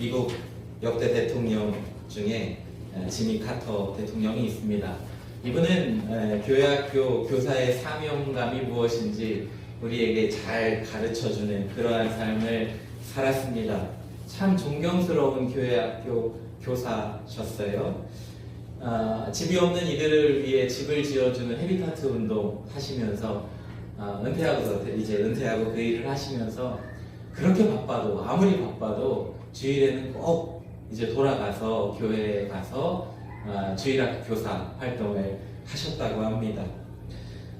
미국 역대 대통령 중에 지미 카터 대통령이 있습니다. 이분은 교회학교 교사의 사명감이 무엇인지 우리에게 잘 가르쳐주는 그러한 삶을 살았습니다. 참 존경스러운 교회학교 교사셨어요. 집이 없는 이들을 위해 집을 지어주는 헤비타트 운동 하시면서 은퇴하고 그 일을 하시면서 그렇게 바빠도 아무리 바빠도 주일에는 꼭 이제 돌아가서 교회에 가서 주일학교 교사 활동을 하셨다고 합니다.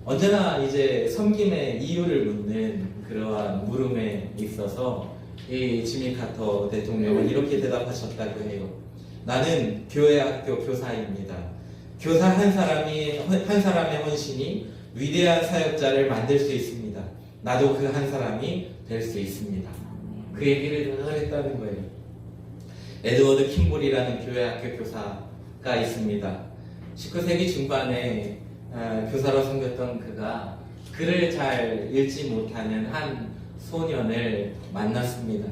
언제나 이제 섬김의 이유를 묻는 그러한 물음에 있어서 이 지미 카터 대통령은 이렇게 대답하셨다고 해요. 나는 교회학교 교사입니다. 교사 한 사람의 헌신이 위대한 사역자를 만들 수 있습니다. 나도 그 한 사람이 될 수 있습니다. 그 얘기를 늘 했다는 거예요. 에드워드 킴볼이라는 교회학교 교사가 있습니다. 19세기 중반에 교사로 섬겼던 그가 글을 잘 읽지 못하는 한 소년을 만났습니다.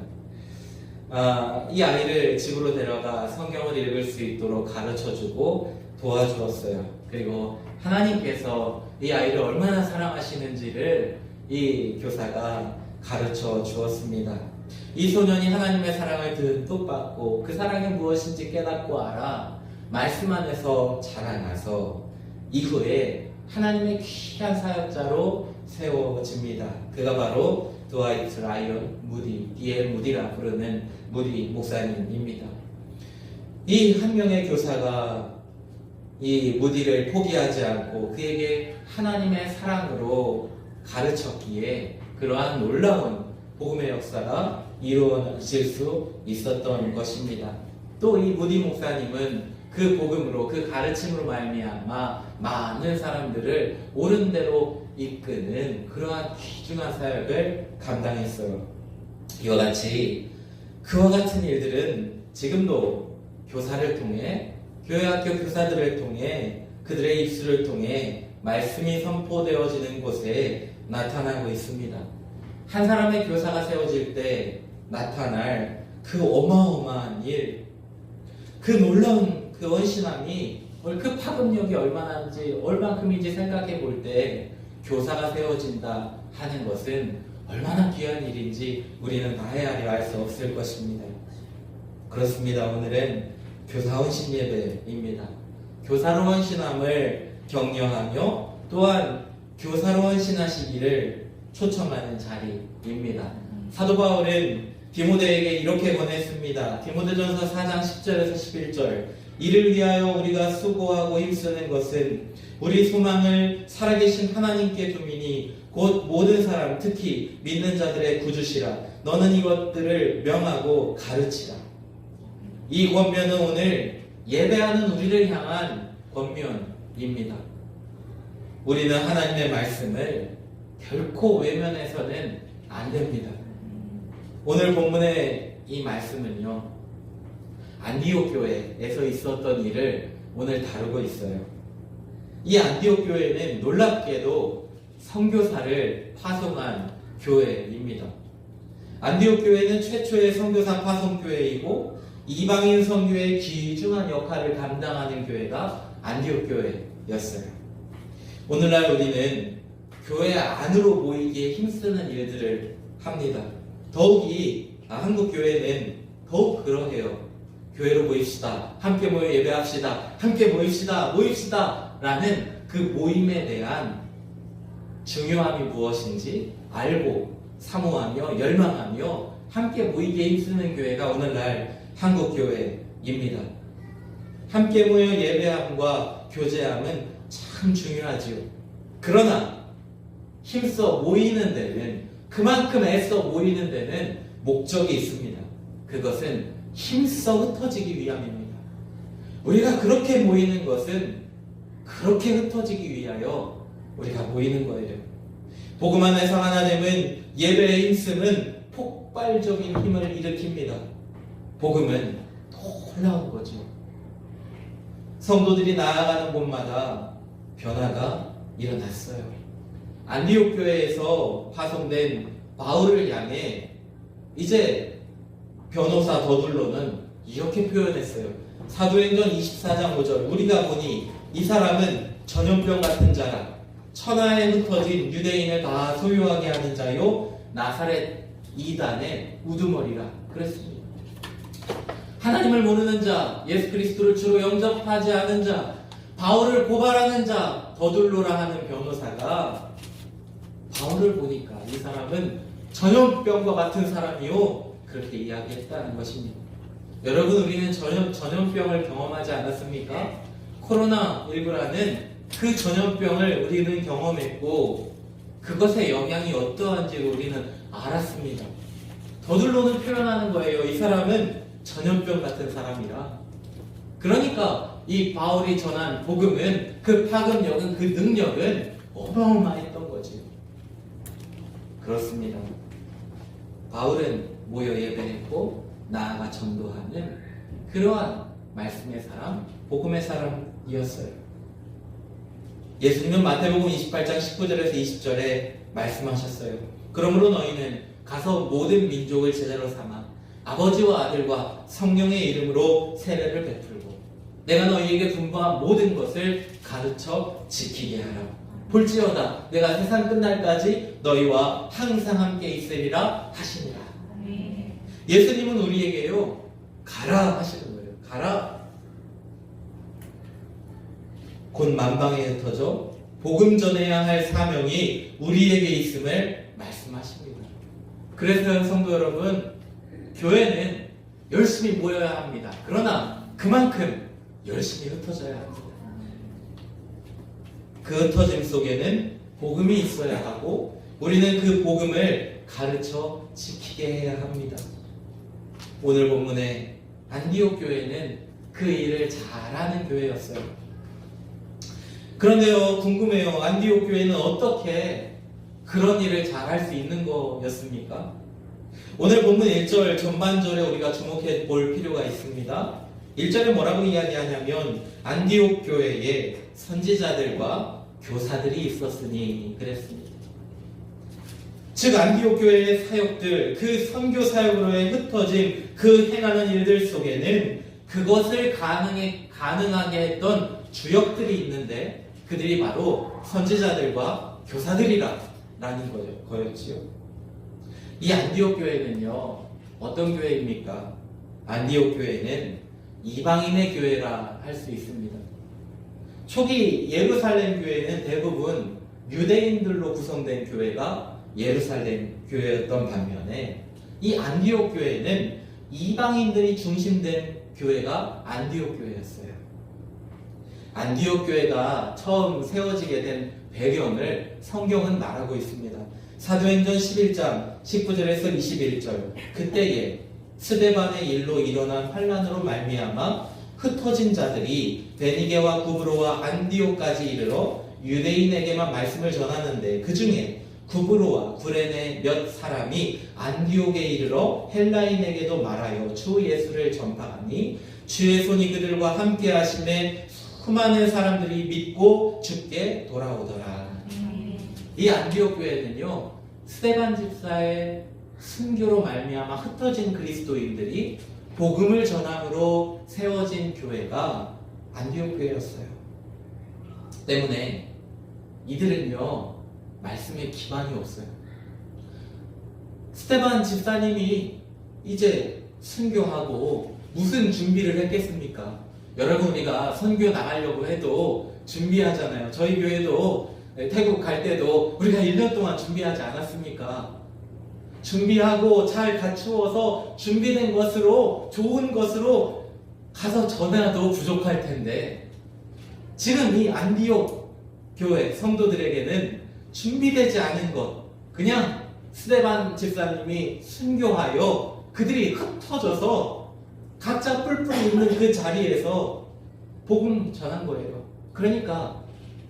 이 아이를 집으로 데려가 성경을 읽을 수 있도록 가르쳐주고 도와주었어요. 그리고 하나님께서 이 아이를 얼마나 사랑하시는지를 이 교사가 가르쳐 주었습니다. 이 소년이 하나님의 사랑을 듬뿍 받고 그 사랑이 무엇인지 깨닫고 알아 말씀 안에서 자라나서 이후에 하나님의 귀한 사역자로 세워집니다. 그가 바로 드와이트 라이언 무디, D.L. 무디라 부르는 무디 목사님입니다. 이 한 명의 교사가 이 무디를 포기하지 않고 그에게 하나님의 사랑으로 가르쳤기에 그러한 놀라운 복음의 역사가 이루어질 수 있었던 것입니다. 또 이 무디 목사님은 그 복음으로 그 가르침으로 말미암아 많은 사람들을 옳은 대로 이끄는 그러한 귀중한 사역을 감당했어요. 이와 같은 일들은 지금도 교사를 통해 교회학교 교사들을 통해 그들의 입술을 통해 말씀이 선포되어지는 곳에 나타나고 있습니다. 한 사람의 교사가 세워질 때 나타날 그 어마어마한 일, 그 놀라운 그 헌신함이 그 파급력이 얼마큼인지 생각해 볼 때 교사가 세워진다 하는 것은 얼마나 귀한 일인지 우리는 다 헤아려 알 수 없을 것입니다. 그렇습니다. 오늘은 교사 헌신 예배입니다. 교사로 헌신함을 격려하며 또한 교사로 헌신하시기를 초청하는 자리입니다. 사도 바울은 디모데에게 이렇게 권했습니다. 디모데전서 4장 10절에서 11절 이를 위하여 우리가 수고하고 힘쓰는 것은 우리 소망을 살아계신 하나님께 두미니 곧 모든 사람 특히 믿는 자들의 구주시라. 너는 이것들을 명하고 가르치라. 이 권면은 오늘 예배하는 우리를 향한 권면입니다. 우리는 하나님의 말씀을 결코 외면해서는 안 됩니다. 오늘 본문의 이 말씀은요, 안디옥 교회에서 있었던 일을 오늘 다루고 있어요. 이 안디옥 교회는 놀랍게도 선교사를 파송한 교회입니다. 안디옥 교회는 최초의 선교사 파송 교회이고 이방인 선교의 귀중한 역할을 감당하는 교회가 안디옥 교회였어요. 오늘날 우리는 교회 안으로 모이기에 힘쓰는 일들을 합니다. 더욱이 한국 교회는 더욱 그러해요. 교회로 모입시다. 함께 모여 예배합시다. 함께 모입시다. 라는 그 모임에 대한 중요함이 무엇인지 알고 사모하며 열망하며 함께 모이기에 힘쓰는 교회가 오늘날 한국 교회입니다. 함께 모여 예배함과 교제함은 참 중요하지요. 그러나 힘써 모이는 데는 그만큼 애써 모이는 데는 목적이 있습니다. 그것은 힘써 흩어지기 위함입니다. 우리가 그렇게 모이는 것은 그렇게 흩어지기 위하여 우리가 모이는 거예요. 복음 안에서 하나됨은 예배의 힘씀은 폭발적인 힘을 일으킵니다. 복음은 놀라운 거죠. 성도들이 나아가는 곳마다 변화가 일어났어요. 안디옥 교회에서 파송된 바울을 향해 이제 변호사 더둘로는 이렇게 표현했어요. 사도행전 24장 5절, 우리가 보니 이 사람은 전염병 같은 자라 천하에 흩어진 유대인을 다 소유하게 하는 자요 나사렛 이단의 우두머리라 그랬습니다. 하나님을 모르는 자, 예수 그리스도를 주로 영접하지 않은 자, 바울을 고발하는 자 더둘로라 하는 변호사가 바울을 보니까 이 사람은 전염병과 같은 사람이요 그렇게 이야기했다는 것입니다. 여러분, 우리는 전염병을 경험하지 않았습니까? 코로나19라는 그 전염병을 우리는 경험했고 그것의 영향이 어떠한지 우리는 알았습니다. 더둘로는 표현하는 거예요. 이 사람은 전염병 같은 사람이라. 그러니까 이 바울이 전한 복음은, 그 파급력은, 그 능력은 어마어마했던 거지. 그렇습니다. 바울은 모여 예배했고 나아가 전도하는 그러한 말씀의 사람, 복음의 사람이었어요. 예수님은 마태복음 28장 19절에서 20절에 말씀하셨어요. 그러므로 너희는 가서 모든 민족을 제자로 삼아 아버지와 아들과 성령의 이름으로 세례를 베풀고 내가 너희에게 분부한 모든 것을 가르쳐 지키게 하라. 볼지어다 내가 세상 끝날까지 너희와 항상 함께 있으리라 하시니라. 예수님은 우리에게요 가라 하시는 거예요. 가라. 곧 만방에 흩어져 복음 전해야 할 사명이 우리에게 있음을 말씀하십니다. 그래서 성도 여러분, 교회는 열심히 모여야 합니다. 그러나 그만큼 열심히 흩어져야 합니다. 그 흩어짐 속에는 복음이 있어야 하고 우리는 그 복음을 가르쳐 지키게 해야 합니다. 오늘 본문의 안디옥 교회는 그 일을 잘하는 교회였어요. 그런데요, 궁금해요. 안디옥 교회는 어떻게 그런 일을 잘할 수 있는 거였습니까? 오늘 본문 1절 전반절에 우리가 주목해 볼 필요가 있습니다. 1절에 뭐라고 이야기하냐면 안디옥 교회에 선지자들과 교사들이 있었으니 그랬습니다. 즉 안디옥 교회의 사역들, 그 선교 사역으로의 흩어짐, 그 행하는 일들 속에는 그것을 가능하게 했던 주역들이 있는데 그들이 바로 선지자들과 교사들이라는 거였지요. 이 안디옥 교회는요 어떤 교회입니까? 안디옥 교회는 이방인의 교회라 할 수 있습니다. 초기 예루살렘 교회는 대부분 유대인들로 구성된 교회가 예루살렘 교회였던 반면에 이 안디옥 교회는 이방인들이 중심된 교회가 안디옥 교회였어요. 안디옥 교회가 처음 세워지게 된 배경을 성경은 말하고 있습니다. 사도행전 11장 19절에서 21절, 그때에 스데반의 일로 일어난 환란으로 말미암아 흩어진 자들이 베니게와 구브로와 안디옥까지 이르러 유대인에게만 말씀을 전하는데 그 중에 구브로와 구레네 몇 사람이 안디옥에 이르러 헬라인에게도 말하여 주 예수를 전파하니 주의 손이 그들과 함께 하심에 수많은 사람들이 믿고 주께 돌아오더라. 이 안디옥 교회는요 스데반 집사의 순교로 말미암아 흩어진 그리스도인들이 복음을 전함으로 세워진 교회가 안디옥 교회였어요. 때문에 이들은요 말씀에 기반이 없어요. 스데반 집사님이 이제 순교하고 무슨 준비를 했겠습니까? 여러분, 우리가 선교 나가려고 해도 준비하잖아요. 저희 교회도 태국 갈 때도 우리가 1년 동안 준비하지 않았습니까? 준비하고 잘 갖추어서 준비된 것으로, 좋은 것으로 가서 전해도 부족할 텐데 지금 이 안디옥 교회 성도들에게는 준비되지 않은 것, 그냥 스데반 집사님이 순교하여 그들이 흩어져서 각자 뿔뿔이 있는 그 자리에서 복음 전한 거예요. 그러니까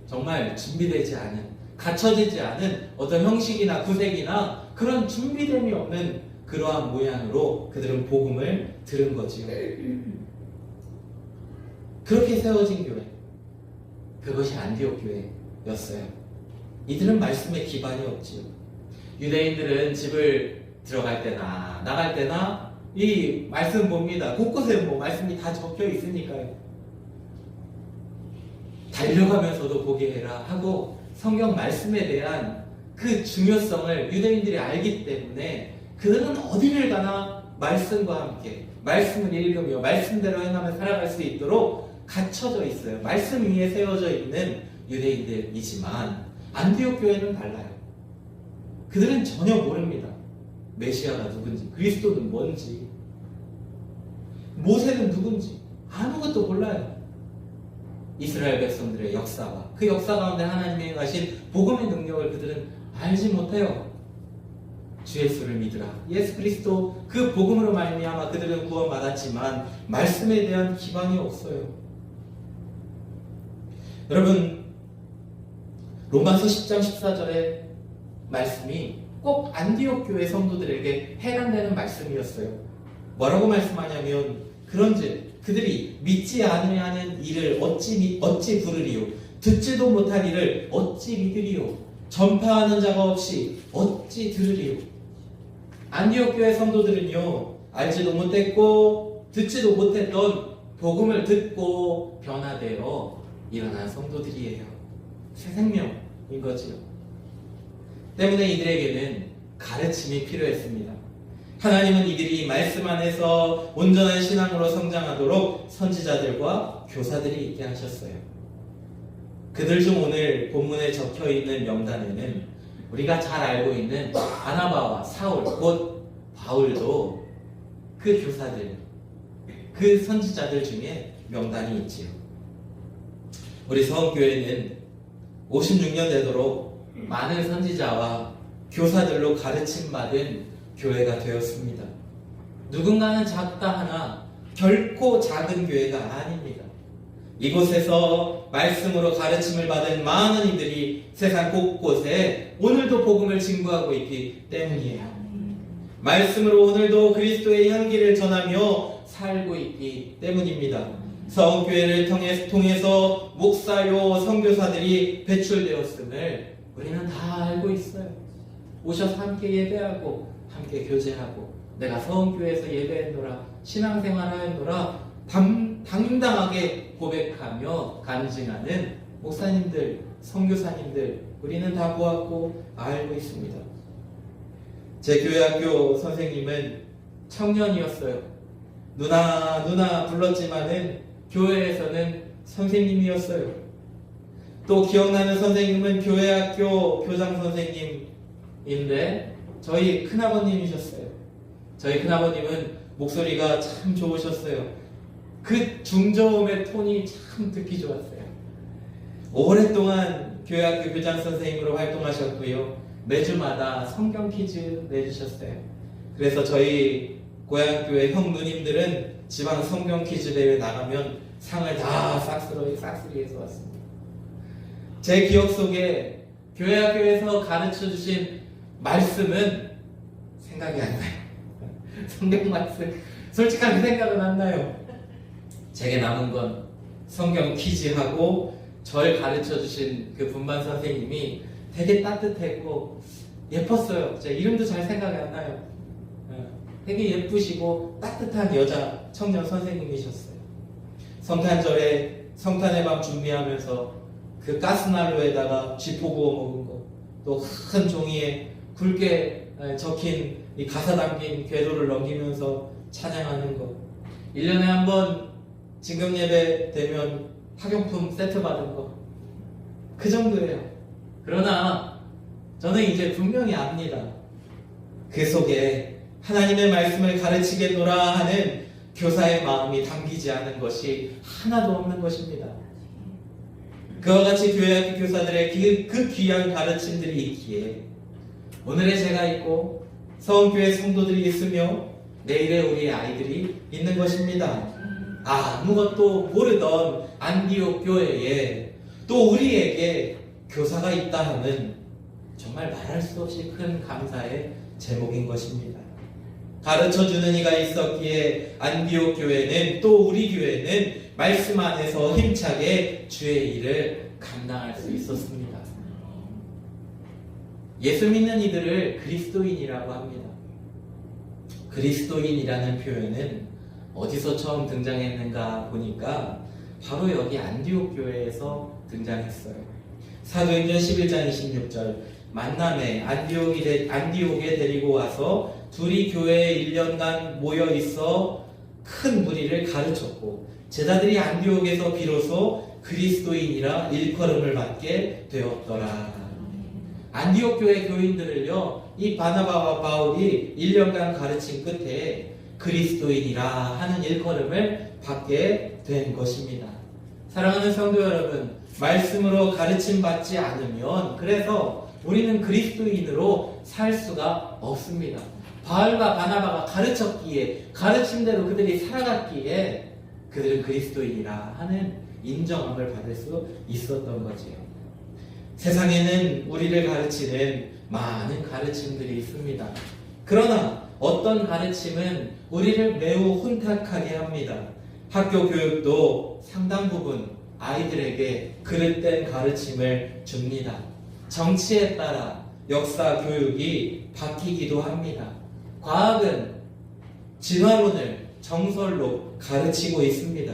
정말 준비되지 않은, 갖춰지지 않은 어떤 형식이나 구색이나 그런 준비됨이 없는 그러한 모양으로 그들은 복음을 들은 거지요. 그렇게 세워진 교회, 그것이 안디옥 교회였어요. 이들은 말씀에 기반이 없지요. 유대인들은 집을 들어갈 때나 나갈 때나 이 말씀 봅니다. 곳곳에 뭐 말씀이 다 적혀 있으니까요. 달려가면서도 보게 해라 하고 성경 말씀에 대한 그 중요성을 유대인들이 알기 때문에 그들은 어디를 가나 말씀과 함께 말씀을 읽으며 말씀대로 행하며 살아갈 수 있도록 갖춰져 있어요. 말씀 위에 세워져 있는 유대인들이지만 안디옥 교회는 달라요. 그들은 전혀 모릅니다. 메시아가 누군지, 그리스도는 뭔지, 모세는 누군지 아무것도 몰라요. 이스라엘 백성들의 역사와 그 역사 가운데 하나님이 가신 복음의 능력을 그들은 알지 못해요. 주 예수를 믿으라. 예수 그리스도 그 복음으로 말미암아 그들은 구원받았지만 말씀에 대한 기반이 없어요. 여러분, 로마서 10장 14절의 말씀이 꼭 안디옥 교회 성도들에게 해당되는 말씀이었어요. 뭐라고 말씀하냐면 그런즉 그들이 믿지 아니하는 일을 어찌 부르리요, 듣지도 못할 일을 어찌 믿으리요, 전파하는 자가 없이 어찌 들으리요. 안디옥 교회 성도들은요, 알지도 못했고 듣지도 못했던 복음을 듣고 변화되어 일어난 성도들이에요. 새 생명인 거지요. 때문에 이들에게는 가르침이 필요했습니다. 하나님은 이들이 말씀 안에서 온전한 신앙으로 성장하도록 선지자들과 교사들이 있게 하셨어요. 그들 중 오늘 본문에 적혀있는 명단에는 우리가 잘 알고 있는 바나바와 사울, 곧 바울도 그 교사들, 그 선지자들 중에 명단이 있지요. 우리 서원교회는 56년 되도록 많은 선지자와 교사들로 가르침받은 교회가 되었습니다. 누군가는 작다 하나 결코 작은 교회가 아닙니다. 이곳에서 말씀으로 가르침을 받은 많은 이들이 세상 곳곳에 오늘도 복음을 증거하고 있기 때문이에요. 말씀으로 오늘도 그리스도의 향기를 전하며 살고 있기 때문입니다. 서원교회를 통해서 목사요 선교사들이 배출되었음을 우리는 다 알고 있어요. 오셔서 함께 예배하고 함께 교제하고 내가 서원교회에서 예배했노라, 신앙생활하였노라 당당하게 고백하며 간증하는 목사님들, 선교사님들 우리는 다 보았고 알고 있습니다. 제 교회학교 선생님은 청년이었어요. 누나 불렀지만은 교회에서는 선생님이었어요. 또 기억나는 선생님은 교회학교 교장 선생님인데 저희 큰아버님이셨어요. 저희 큰아버님은 목소리가 참 좋으셨어요. 그 중저음의 톤이 참 듣기 좋았어요. 오랫동안 교회학교 교장 선생님으로 활동하셨고요. 매주마다 성경 퀴즈 내주셨어요. 그래서 저희 고향교회 형 누님들은 지방 성경 퀴즈 대회 나가면 상을 다 싹쓸이해서 왔습니다. 제 기억 속에 교회학교에서 가르쳐주신 말씀은 생각이 안 나요. 성경 말씀 솔직하게 생각은 안 나요. 제게 남은 건 성경 퀴즈하고 절 가르쳐주신 그 분반 선생님이 되게 따뜻했고 예뻤어요. 제 이름도 잘 생각이 안 나요. 되게 예쁘시고 따뜻한 여자 청년 선생님이셨어요. 성탄절에 성탄의 밤 준비하면서 그 가스난로에다가 쥐포 구워 먹은 거, 또 큰 종이에 굵게 적힌 이 가사 담긴 궤도를 넘기면서 찬양하는 거, 1년에 한 번 진금 예배 되면 학용품 세트 받은 거, 그 정도예요. 그러나 저는 이제 분명히 압니다. 그 속에 하나님의 말씀을 가르치겠노라 하는 교사의 마음이 담기지 않은 것이 하나도 없는 것입니다. 그와 같이 교회학교 교사들의 그 귀한 가르침들이 있기에 오늘의 제가 있고 서원교회 성도들이 있으며 내일의 우리의 아이들이 있는 것입니다. 아무것도 모르던 안디옥 교회에 또 우리에게 교사가 있다 하는 정말 말할 수 없이 큰 감사의 제목인 것입니다. 가르쳐주는 이가 있었기에 안디옥 교회는, 또 우리 교회는 말씀 안에서 힘차게 주의 일을 감당할 수 있었습니다. 예수 믿는 이들을 그리스도인이라고 합니다. 그리스도인이라는 표현은 어디서 처음 등장했는가 보니까 바로 여기 안디옥 교회에서 등장했어요. 사도행전 11장 26절 만남에 안디옥에 데리고 와서 둘이 교회에 1년간 모여 있어 큰 무리를 가르쳤고 제자들이 안디옥에서 비로소 그리스도인이라 일컬음을 받게 되었더라. 안디옥 교회 교인들을요, 이 바나바와 바울이 1년간 가르친 끝에 그리스도인이라 하는 일컬음을 받게 된 것입니다. 사랑하는 성도 여러분, 말씀으로 가르침 받지 않으면 그래서 우리는 그리스도인으로 살 수가 없습니다. 바울과 바나바가 가르쳤기에, 가르친 대로 그들이 살아갔기에 그들은 그리스도인이라 하는 인정함을 받을 수 있었던 거지요. 세상에는 우리를 가르치는 많은 가르침들이 있습니다. 그러나 어떤 가르침은 우리를 매우 혼탁하게 합니다. 학교 교육도 상당 부분 아이들에게 그릇된 가르침을 줍니다. 정치에 따라 역사 교육이 바뀌기도 합니다. 과학은 진화론을 정설로 가르치고 있습니다.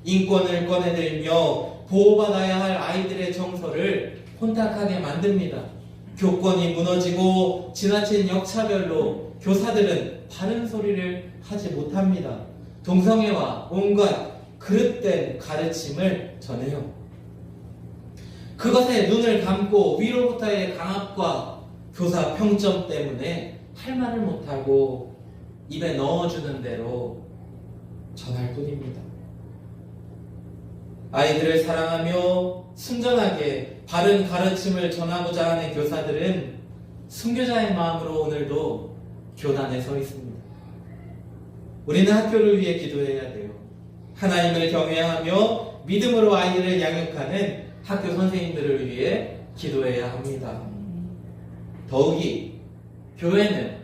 인권을 꺼내들며 보호받아야 할 아이들의 정서를 혼탁하게 만듭니다. 교권이 무너지고 지나친 역차별로 교사들은 바른 소리를 하지 못합니다. 동성애와 온갖 그릇된 가르침을 전해요. 그것에 눈을 감고 위로부터의 강압과 교사 평점 때문에 할 말을 못하고 입에 넣어주는 대로 전할 뿐입니다. 아이들을 사랑하며 순전하게 바른 가르침을 전하고자 하는 교사들은 순교자의 마음으로 오늘도 교단에 서 있습니다. 우리는 학교를 위해 기도해야 돼요. 하나님을 경외하며 믿음으로 아이들을 양육하는 학교 선생님들을 위해 기도해야 합니다. 더욱이 교회는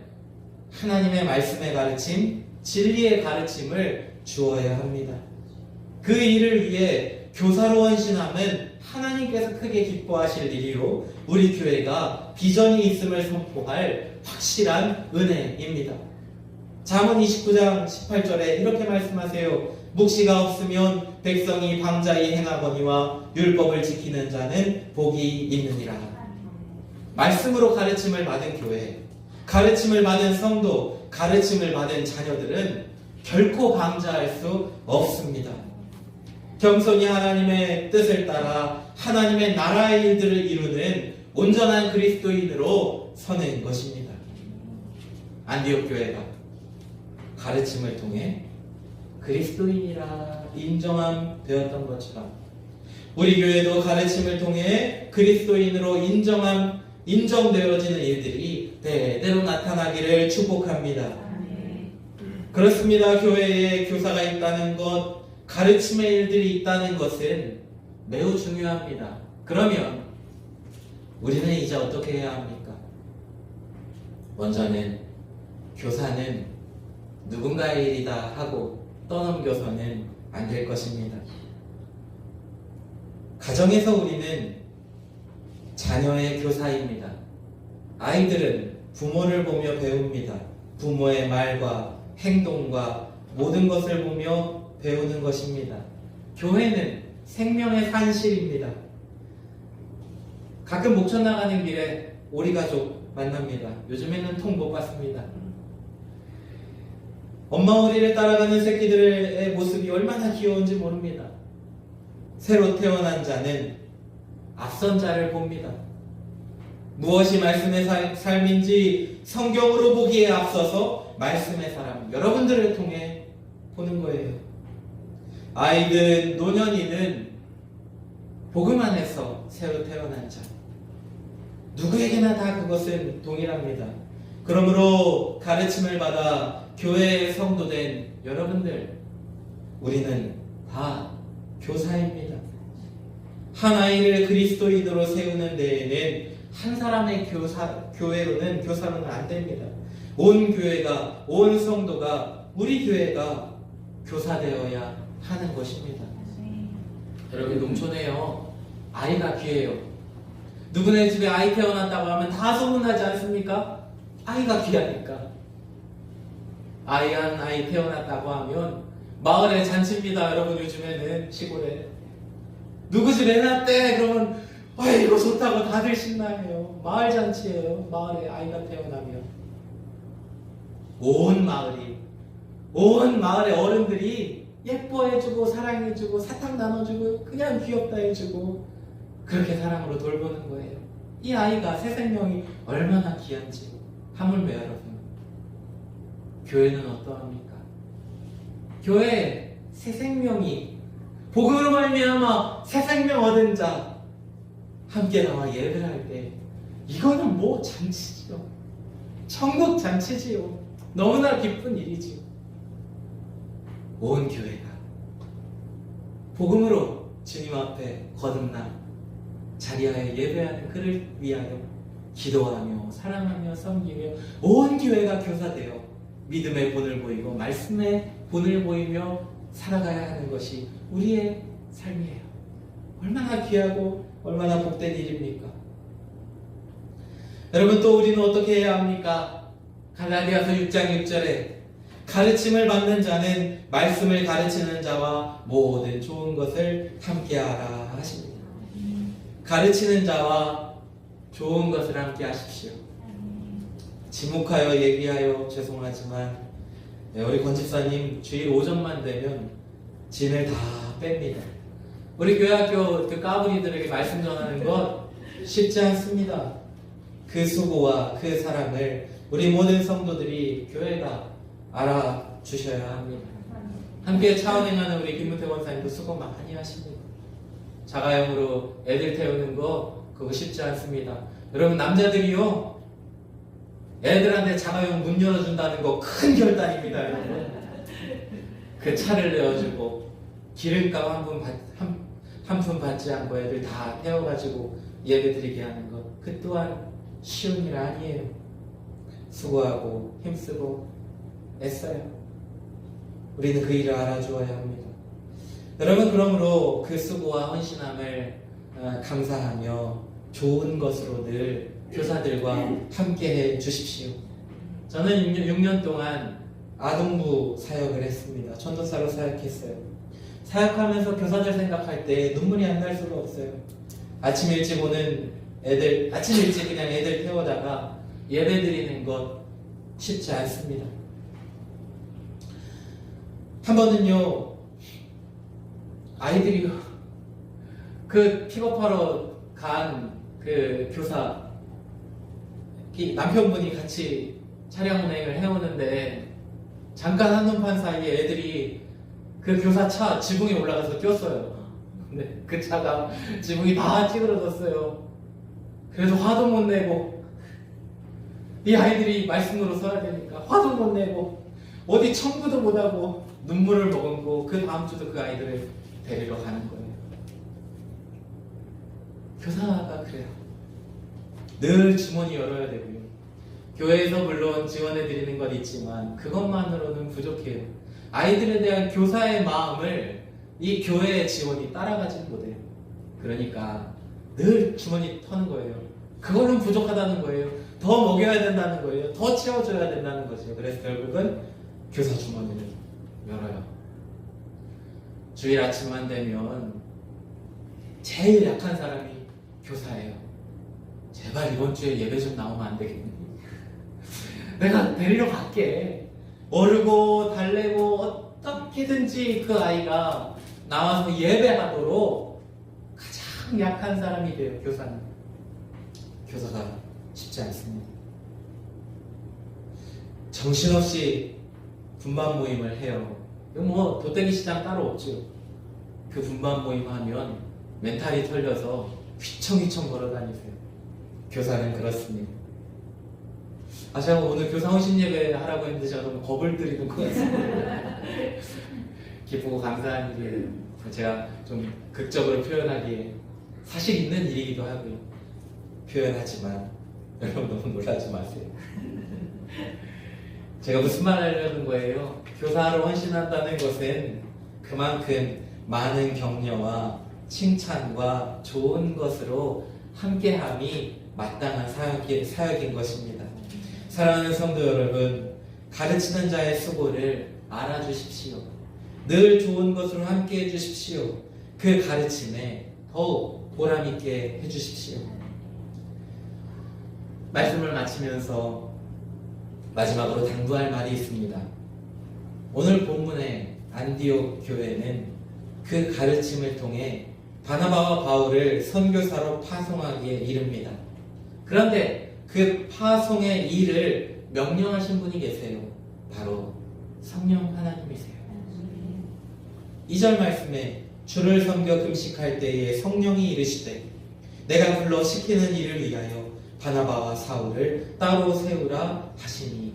하나님의 말씀의 가르침, 진리의 가르침을 주어야 합니다. 그 일을 위해 교사로 헌신함은 하나님께서 크게 기뻐하실 일이요 우리 교회가 비전이 있음을 선포할 확실한 은혜입니다. 잠언 29장 18절에 이렇게 말씀하세요. 묵시가 없으면 백성이 방자히 행하거니와 율법을 지키는 자는 복이 있느니라. 말씀으로 가르침을 받은 교회, 가르침을 받은 성도, 가르침을 받은 자녀들은 결코 방자할 수 없습니다. 겸손히 하나님의 뜻을 따라 하나님의 나라의 일들을 이루는 온전한 그리스도인으로 서는 것입니다. 안디옥 교회가 가르침을 통해 그리스도인이라 인정함 되었던 것처럼 우리 교회도 가르침을 통해 그리스도인으로 인정되어지는 일들이 대대로 나타나기를 축복합니다. 그렇습니다. 교회에 교사가 있다는 것, 가르침의 일들이 있다는 것은 매우 중요합니다. 그러면 우리는 이제 어떻게 해야 합니까? 먼저는 교사는 누군가의 일이다 하고 떠넘겨서는 안 될 것입니다. 가정에서 우리는 자녀의 교사입니다. 아이들은 부모를 보며 배웁니다. 부모의 말과 행동과 모든 것을 보며 배우는 것입니다. 교회는 생명의 산실입니다. 가끔 목천 나가는 길에 오리 가족 만납니다. 요즘에는 통 못 봤습니다. 엄마 오리를 따라가는 새끼들의 모습이 얼마나 귀여운지 모릅니다. 새로 태어난 자는 앞선 자를 봅니다. 무엇이 말씀의 삶인지 성경으로 보기에 앞서서 말씀의 사람, 여러분들을 통해 보는 거예요. 아이든 노년이든 복음 안에서 새로 태어난 자, 누구에게나 다 그것은 동일합니다. 그러므로 가르침을 받아 교회의 성도된 여러분들, 우리는 다 교사입니다. 한 아이를 그리스도인으로 세우는 데에는 한 사람의 교사로는 안 됩니다. 온 교회가, 온 성도가, 우리 교회가 교사되어야 하는 것입니다. 여러분, 농촌에요, 아이가 귀해요. 누구네 집에 아이 태어났다고 하면 다 소문나지 않습니까? 아이가 귀하니까. 아이 한 아이 태어났다고 하면 마을에 잔치입니다. 여러분, 요즘에는 시골에 누구 집 애 낳았대 그러면 아이고 좋다고 다들 신나해요. 마을 잔치예요. 마을에 아이가 태어나면 온 마을의 어른들이 예뻐해주고 사랑해주고 사탕 나눠주고 그냥 귀엽다 해주고 그렇게 사랑으로 돌보는 거예요. 이 아이가 새 생명이 얼마나 귀한지. 하물며 여러분, 교회는 어떠합니까? 교회 새 생명이 복음으로 말미암아 새 생명 얻은 자 함께 나와 예배를 할 때 이거는 뭐 잔치지요. 천국 잔치지요. 너무나 기쁜 일이지요. 온 교회가 복음으로 주님 앞에 거듭나 자리하에 예배하는 그를 위하여 기도하며 사랑하며 섬기며 온 교회가 교사되어 믿음의 본을 보이고 말씀의 본을 보이며 살아가야 하는 것이 우리의 삶이에요. 얼마나 귀하고 얼마나 복된 일입니까? 여러분, 또 우리는 어떻게 해야 합니까? 갈라디아서 6장 6절에 가르침을 받는 자는 말씀을 가르치는 자와 모든 좋은 것을 함께하라 하십니다. 가르치는 자와 좋은 것을 함께 하십시오. 지목하여 얘기하여 죄송하지만 우리 권집사님 주일 오전만 되면 진을 다 뺍니다. 우리 교회학교 그 까불이들에게 말씀 전하는 것 쉽지 않습니다. 그 수고와 그 사랑을 우리 모든 성도들이 교회가 알아주셔야 합니다. 함께 차원행하는 우리 김문태 권사님도 수고 많이 하십니다. 자가용으로 애들 태우는 거 그거 쉽지 않습니다. 여러분, 남자들이요 애들한테 자가용 문 열어준다는 거 큰 결단입니다. 여러분, 그 차를 내어주고 기름값 한 푼 받지 않고 애들 다 태워가지고 예배드리게 하는 것, 그 또한 쉬운 일 아니에요. 수고하고 힘쓰고 애써요. 우리는 그 일을 알아주어야 합니다. 여러분, 그러므로 그 수고와 헌신함을 감사하며 좋은 것으로 늘 교사들과 함께해 주십시오. 저는 6년 동안 아동부 사역을 했습니다. 전도사로 사역했어요. 사역하면서 교사들 생각할 때 눈물이 안 날 수가 없어요. 아침 일찍 오는 애들, 아침 일찍 그냥 애들 태워다가 예배 드리는 것 쉽지 않습니다. 한 번은요, 아이들이 그 픽업하러 간 그 교사, 남편분이 같이 차량 운행을 해오는데 잠깐 한눈판 사이에 애들이 그 교사 차 지붕에 올라가서 뛰었어요. 근데 그 차가 지붕이 다 찌그러졌어요. 그래서 화도 못 내고, 이 아이들이 말씀으로 써야 되니까 화도 못 내고 어디 청구도 못하고 눈물을 머금고 그 다음 주도 그 아이들을 데리러 가는 거예요. 교사가 그래요. 늘 주머니 열어야 되고요. 교회에서 물론 지원해 드리는 건 있지만 그것만으로는 부족해요. 아이들에 대한 교사의 마음을 이 교회의 지원이 따라가지 못해요. 그러니까 늘 주머니 터는 거예요. 그걸로는 부족하다는 거예요. 더 먹여야 된다는 거예요. 더 채워줘야 된다는 거죠. 그래서 결국은 교사 주머니를 열어요. 주일 아침만 되면 제일 약한 사람이 교사예요. 제발 이번 주에 예배 좀 나오면 안 되겠니? 내가 데리러 갈게. 모르고 달래고 어떻게든지 그 아이가 나와서 예배하도록 가장 약한 사람이 돼요. 교사는. 교사가 쉽지 않습니다. 정신없이 분반 모임을 해요. 뭐 도떼기 시장 따로 없죠. 그 분반 모임 하면 멘탈이 털려서 휘청휘청 걸어다니세요. 교사는 그렇습니다. 제가 오늘 교사 헌신 예배 하라고 했는데 제가 너무 겁을 들이는 것 같습니다. 기쁘고 감사한 일이에요. 제가 좀 극적으로 표현하기에 사실 있는 일이기도 하고요. 표현하지만 여러분 너무 놀라지 마세요. 제가 무슨 말 하려는 거예요? 교사로 헌신한다는 것은 그만큼 많은 격려와 칭찬과 좋은 것으로 함께함이 마땅한 사역인 것입니다. 사랑하는 성도 여러분, 가르치는 자의 수고를 알아주십시오. 늘 좋은 것으로 함께 해주십시오. 그 가르침에 더욱 보람있게 해주십시오. 말씀을 마치면서 마지막으로 당부할 말이 있습니다. 오늘 본문의 안디옥 교회는 그 가르침을 통해 바나바와 바울을 선교사로 파송하기에 이릅니다. 그런데 그 파송의 일을 명령하신 분이 계세요. 바로 성령 하나님이세요. 2절 말씀에 주를 섬겨 금식할 때에 성령이 이르시되 내가 불러 시키는 일을 위하여 바나바와 사울을 따로 세우라 하시니,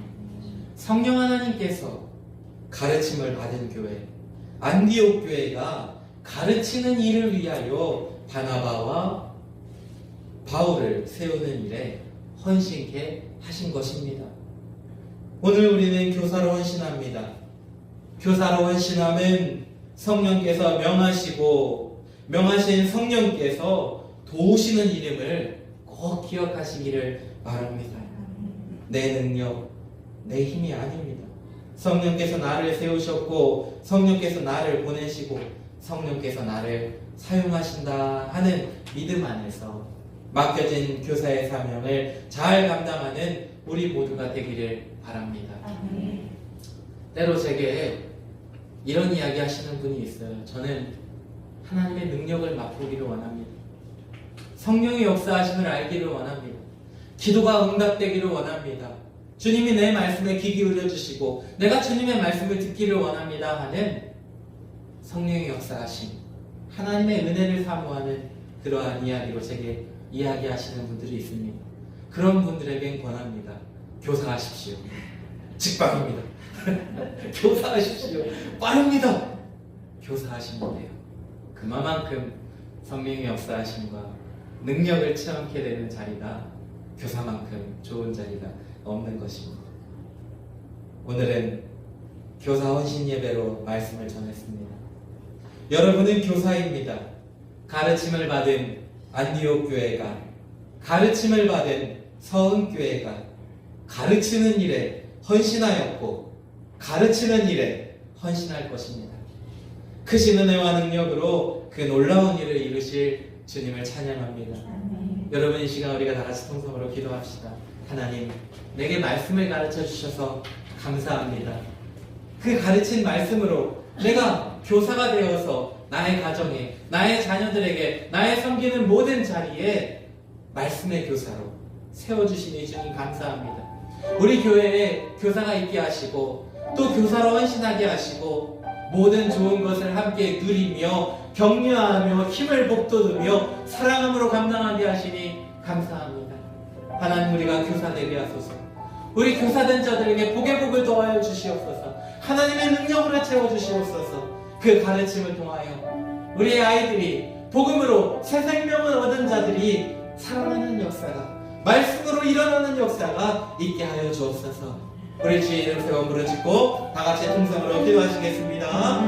성령 하나님께서 가르침을 받은 교회 안디옥 교회가 가르치는 일을 위하여 바나바와 바울을 세우는 일에 헌신케 하신 것입니다. 오늘 우리는 교사로 헌신합니다. 교사로 헌신함은 성령께서 명하신 성령께서 도우시는 이름을 꼭 기억하시기를 바랍니다. 내 능력, 내 힘이 아닙니다. 성령께서 나를 세우셨고 성령께서 나를 보내시고 성령께서 나를 사용하신다 하는 믿음 안에서 맡겨진 교사의 사명을 잘 감당하는 우리 모두가 되기를 바랍니다. 때로 제게 이런 이야기 하시는 분이 있어요. 저는 하나님의 능력을 맛보기를 원합니다. 성령의 역사하심을 알기를 원합니다. 기도가 응답되기를 원합니다. 주님이 내 말씀에 귀 기울여 주시고 내가 주님의 말씀을 듣기를 원합니다 하는 성령의 역사하심, 하나님의 은혜를 사모하는 그러한 이야기로 제게 이야기하시는 분들이 있습니다. 그런 분들에겐 권합니다. 교사하십시오. 직방입니다. 교사하십시오. 빠릅니다. 교사하시면 돼요. 그만큼 성령의 역사하심과 능력을 체험하게 되는 자리가 교사만큼 좋은 자리가 없는 것입니다. 오늘은 교사 헌신 예배로 말씀을 전했습니다. 여러분은 교사입니다. 가르침을 받은 안디옥 교회가, 가르침을 받은 서은 교회가 가르치는 일에 헌신하였고 가르치는 일에 헌신할 것입니다. 크신 은혜와 능력으로 그 놀라운 일을 이루실 주님을 찬양합니다. 여러분, 이 시간 우리가 다 같이 통성으로 기도합시다. 하나님, 내게 말씀을 가르쳐 주셔서 감사합니다. 그 가르친 말씀으로 내가 교사가 되어서 나의 가정에, 나의 자녀들에게, 나의 섬기는 모든 자리에 말씀의 교사로 세워주시니 주님 감사합니다. 우리 교회에 교사가 있게 하시고 또 교사로 헌신하게 하시고 모든 좋은 것을 함께 누리며 격려하며 힘을 북돋우며 사랑함으로 감당하게 하시니 감사합니다. 하나님, 우리가 교사 되게 하소서. 우리 교사된 자들에게 복의 복을 더하여 주시옵소서. 하나님의 능력으로 채워주시옵소서. 그 가르침을 통하여 우리의 아이들이 복음으로 새 생명을 얻은 자들이 살아나는 역사가, 말씀으로 일어나는 역사가 있게 하여 주옵소서. 우리 주의 이름 세워 부르짖고 다 같이 통성으로 기도하시겠습니다.